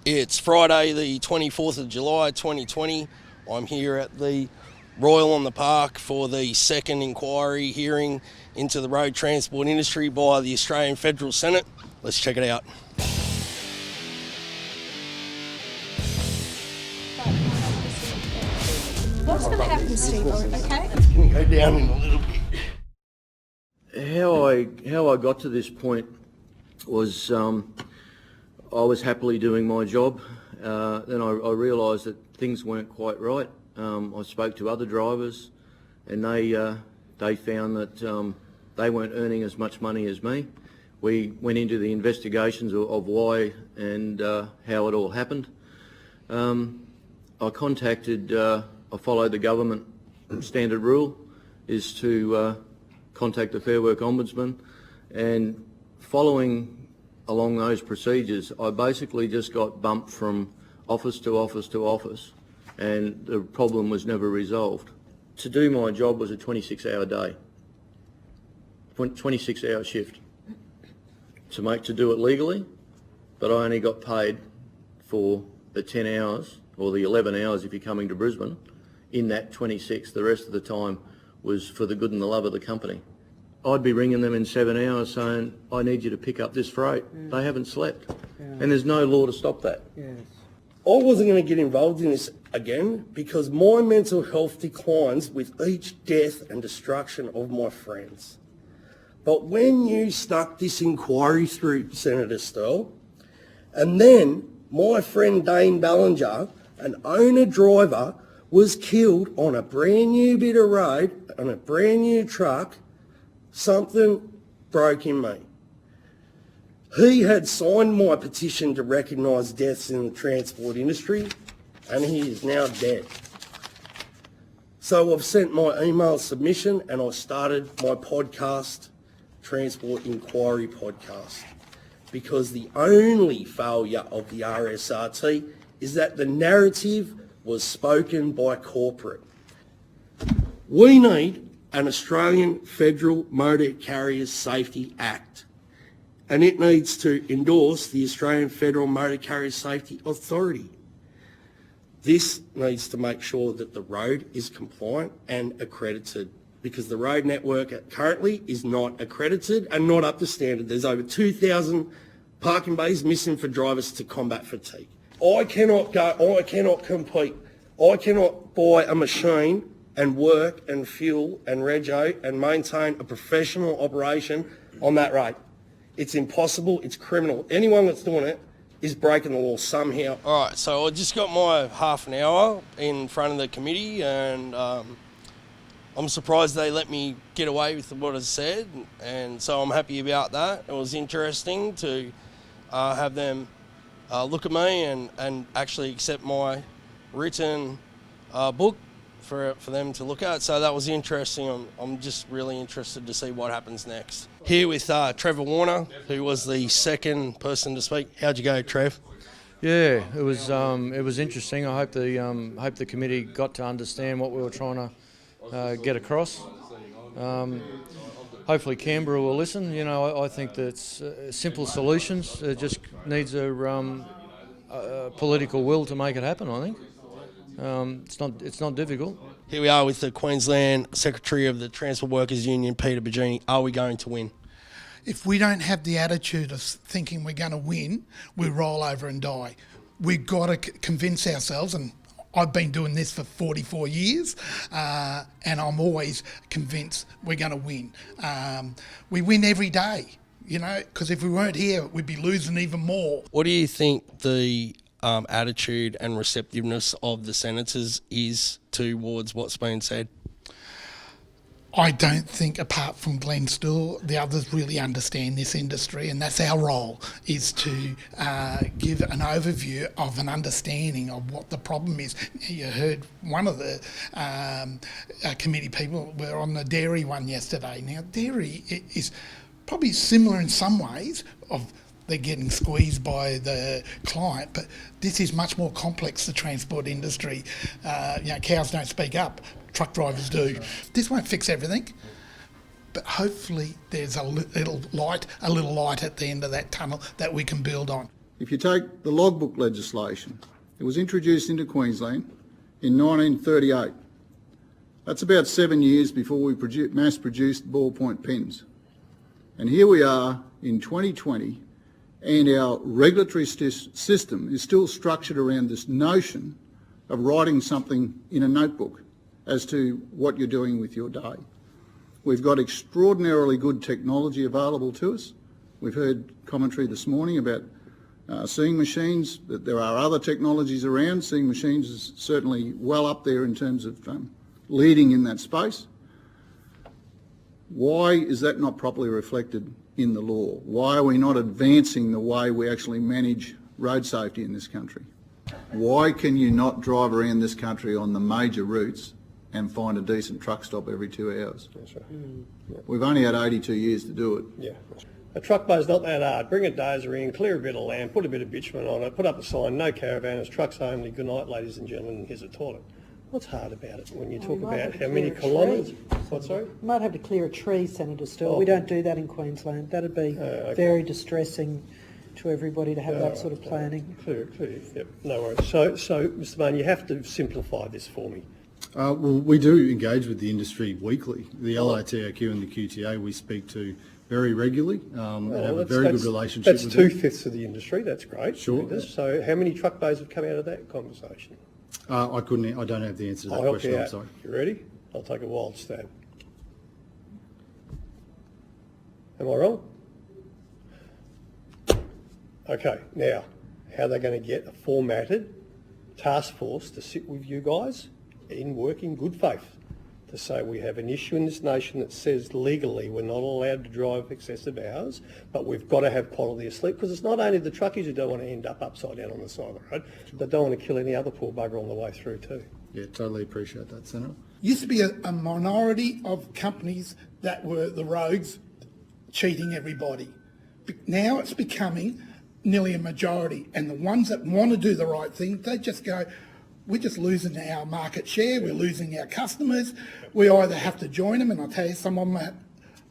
It's Friday the 24th of July 2020. I'm here at the Royal on the Park for the second inquiry hearing into the road transport industry by the Australian Federal Senate. Let's check it out. What's going to happen, Steve? Okay? It's going to go down in a little bit. How I got to this point was I was happily doing my job. Then I realised that things weren't quite right. I spoke to other drivers, and they found that they weren't earning as much money as me. We went into the investigations of why and how it all happened. I followed the government standard rule, is to contact the Fair Work Ombudsman, and following along those procedures, I basically just got bumped from office to office to office, and the problem was never resolved. To do my job was a 26-hour day, 26-hour shift. To do it legally, but I only got paid for the 10 hours, or the 11 hours if you're coming to Brisbane. In that 26, the rest of the time was for the good and the love of the company. I'd be ringing them in 7 hours saying, I need you to pick up this freight. Yeah. They haven't slept. Yeah. And there's no law to stop that. Yes. I wasn't going to get involved in this again because my mental health declines with each death and destruction of my friends. But when you stuck this inquiry through, Senator Sterle, and then my friend Dane Ballinger, an owner-driver, was killed on a brand new bit of road, on a brand new truck, something broke in me. He had signed my petition to recognise deaths in the transport industry, and he is now dead. So I've sent my email submission and I started my podcast, Transport Inquiry Podcast, because the only failure of the RSRT is that the narrative was spoken by corporate. We need an Australian Federal Motor Carriers Safety Act, and it needs to endorse the Australian Federal Motor Carriers Safety Authority. This needs to make sure that the road is compliant and accredited, because the road network currently is not accredited and not up to standard. There's over 2,000 parking bays missing for drivers to combat fatigue. I cannot compete. I cannot buy a machine and work and fuel and rego and maintain a professional operation on that rate. It's impossible, it's criminal. Anyone that's doing it is breaking the law somehow. All right, so I just got my half an hour in front of the committee, and I'm surprised they let me get away with what I said, and so I'm happy about that. It was interesting to have them look at me and actually accept my written book for them to look at. So that was interesting. I'm just really interested to see what happens next. Here with Trevor Warner, who was the second person to speak. How'd you go, Trev? Yeah, it was interesting. I hope the committee got to understand what we were trying to get across. Hopefully Canberra will listen. You know, I think that simple solutions. It just needs a political will to make it happen, I think. It's not difficult. Here we are with the Queensland Secretary of the Transport Workers Union, Peter Bergini. Are we going to win? If we don't have the attitude of thinking we're going to win, we roll over and die. We've got to convince ourselves, and I've been doing this for 44 years, and I'm always convinced we're going to win. We win every day, you know, because if we weren't here, we'd be losing even more. What do you think the attitude and receptiveness of the senators is towards what's been said? I don't think, apart from Glenn Stool, the others really understand this industry, and that's our role, is to give an overview of an understanding of what the problem is. You heard one of the committee people were on the dairy one yesterday. Now, dairy is probably similar in some ways of they're getting squeezed by the client, but this is much more complex, the transport industry. Cows don't speak up, truck drivers do. This won't fix everything, but hopefully there's a little light at the end of that tunnel that we can build on. If you take the logbook legislation, it was introduced into Queensland in 1938. That's about 7 years before we mass-produced ballpoint pens. And here we are in 2020, and our regulatory system is still structured around this notion of writing something in a notebook as to what you're doing with your day. We've got extraordinarily good technology available to us. We've heard commentary this morning about seeing machines, that there are other technologies around. Seeing machines is certainly well up there in terms of leading in that space. Why is that not properly reflected in the law? Why are we not advancing the way we actually manage road safety in this country? Why can you not drive around this country on the major routes and find a decent truck stop every 2 hours? That's right. We've only had 82 years to do it. Yeah. A truck bay's not that hard. Bring a dozer in, clear a bit of land, put a bit of bitumen on it, put up a sign, no caravans, trucks only, good night ladies and gentlemen, here's a toilet. What's hard about it when you talk about how many kilometres? What, sorry? You might have to clear a tree, Senator Still. We don't do that in Queensland. That'd be very distressing to everybody to have that sort of planning. Clear, yep, no worries. So, Mr. Bain, you have to simplify this for me. Well, we do engage with the industry weekly. The LATOQ and the QTA we speak to very regularly and have a very good relationship with them. That's 2/5 of the industry. That's great. Sure. So how many truck bays have come out of that conversation? I don't have the answer to that I'll help question, you I'm out. sorry. You ready? I'll take a wild stab. Am I wrong? Okay, now, how are they going to get a formatted task force to sit with you guys in working good faith to say we have an issue in this nation that says legally we're not allowed to drive excessive hours, but we've got to have quality of sleep, because it's not only the truckies who don't want to end up upside down on the side of the road, they don't want to kill any other poor bugger on the way through too. Yeah, totally appreciate that, Senator. Used to be a minority of companies that were the rogues cheating everybody. Now it's becoming nearly a majority, and the ones that want to do the right thing, they just go, we're just losing our market share, we're losing our customers, we either have to join them, and I'll tell you, some of them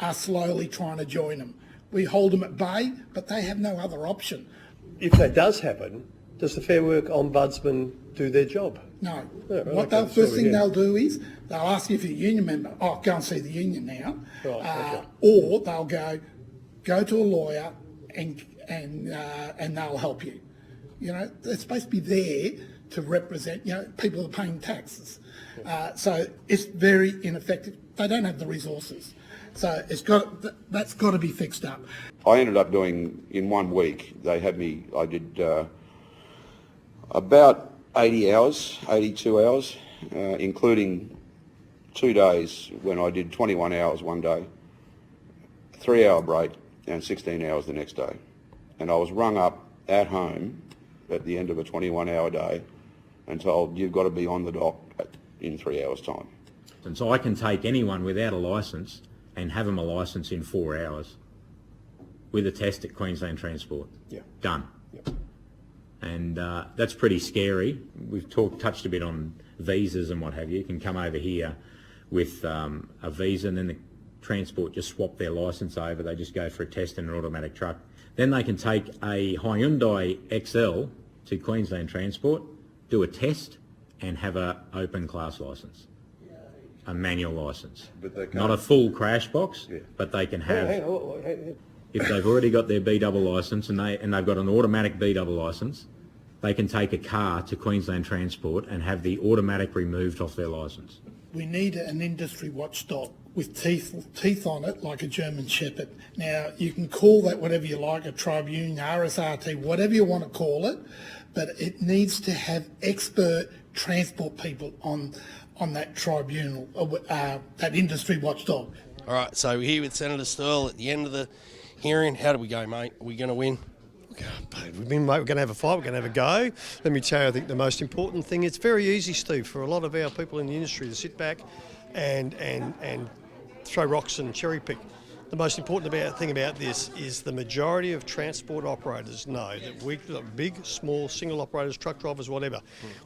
are slowly trying to join them. We hold them at bay, but they have no other option. If that does happen, does the Fair Work Ombudsman do their job? No. Yeah, well, What the first thing they'll do is, they'll ask you if you're a union member, go and see the union now, Right, or they'll go to a lawyer and they'll help you. You know, they're supposed to be there to represent, people are paying taxes. So it's very ineffective. They don't have the resources. So that's got to be fixed up. I ended up doing, in 1 week, I did about 80 hours, 82 hours, including 2 days when I did 21 hours one day, 3-hour break, and 16 hours the next day. And I was rung up at home at the end of a 21-hour day and told, you've got to be on the dock in 3 hours' time. And so I can take anyone without a licence and have them a licence in 4 hours with a test at Queensland Transport. Yeah. Done. Yep. And that's pretty scary. We've touched a bit on visas and what have you. You can come over here with a visa, and then the Transport just swap their licence over. They just go for a test in an automatic truck. Then they can take a Hyundai XL to Queensland Transport, do a test, and have a open class licence, a manual licence. Not a full crash box, but they can have, if they've already got their B-double licence and they've got an automatic B-double licence, they can take a car to Queensland Transport and have the automatic removed off their licence. We need an industry watchdog with teeth on it, like a German Shepherd. Now, you can call that whatever you like, a tribune, RSRT, whatever you want to call it, but it needs to have expert transport people on that tribunal, that industry watchdog. All right, so we're here with Senator Stirl at the end of the hearing. How do we go, mate? Are we going to win? We're going to have a fight, we're going to have a go. Let me tell you, I think the most important thing, it's very easy, Steve, for a lot of our people in the industry to sit back and throw rocks and cherry pick. The most important thing about this is the majority of transport operators know that we, big, small, single operators, truck drivers, whatever,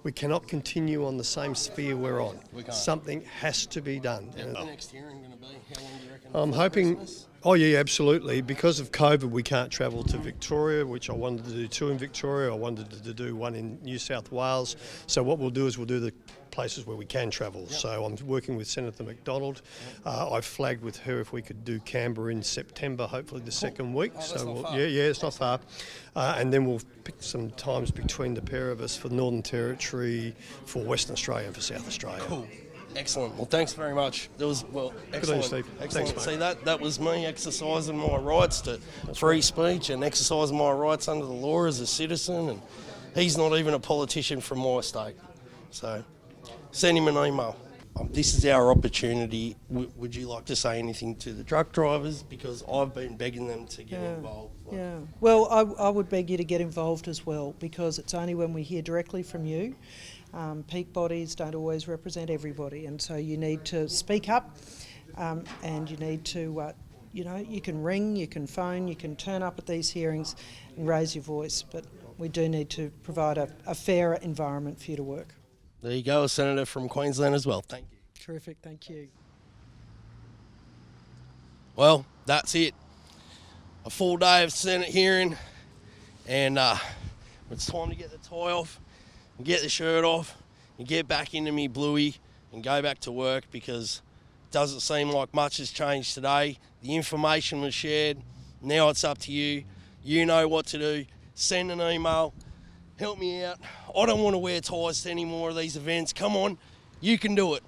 we cannot continue on the same sphere we're on. Something has to be done. The next hearing going to be, how long do you reckon? I'm hoping Oh yeah, absolutely. Because of COVID, we can't travel to Victoria, which I wanted to do 2 in Victoria. I wanted to do 1 in New South Wales. So what we'll do is we'll do the places where we can travel. So I'm working with Senator McDonald. I've flagged with her if we could do Canberra in September, hopefully the second week. It's not far. And then we'll pick some times between the pair of us for Northern Territory, for Western Australia and for South Australia. Cool. Excellent. Well, thanks very much. That was, excellent. Good on you, Steve. Excellent. Thanks, mate. See, that was me exercising my rights to free speech and exercising my rights under the law as a citizen. And he's not even a politician from my state. So send him an email. This is our opportunity. Would you like to say anything to the truck drivers? Because I've been begging them to get involved. Yeah. Well, I would beg you to get involved as well, because it's only when we hear directly from you. Peak bodies don't always represent everybody, and so you need to speak up, and you need to, you can ring, you can phone, you can turn up at these hearings and raise your voice, but we do need to provide a fairer environment for you to work. There you go, a senator from Queensland as well. Thank you. Terrific, thank you. Well, that's it. A full day of Senate hearing, and it's time to get the tie off and get the shirt off and get back into me bluey and go back to work, because it doesn't seem like much has changed today. The information was shared. Now it's up to you. You know what to do. Send an email. Help me out. I don't want to wear ties to any more of these events. Come on, you can do it.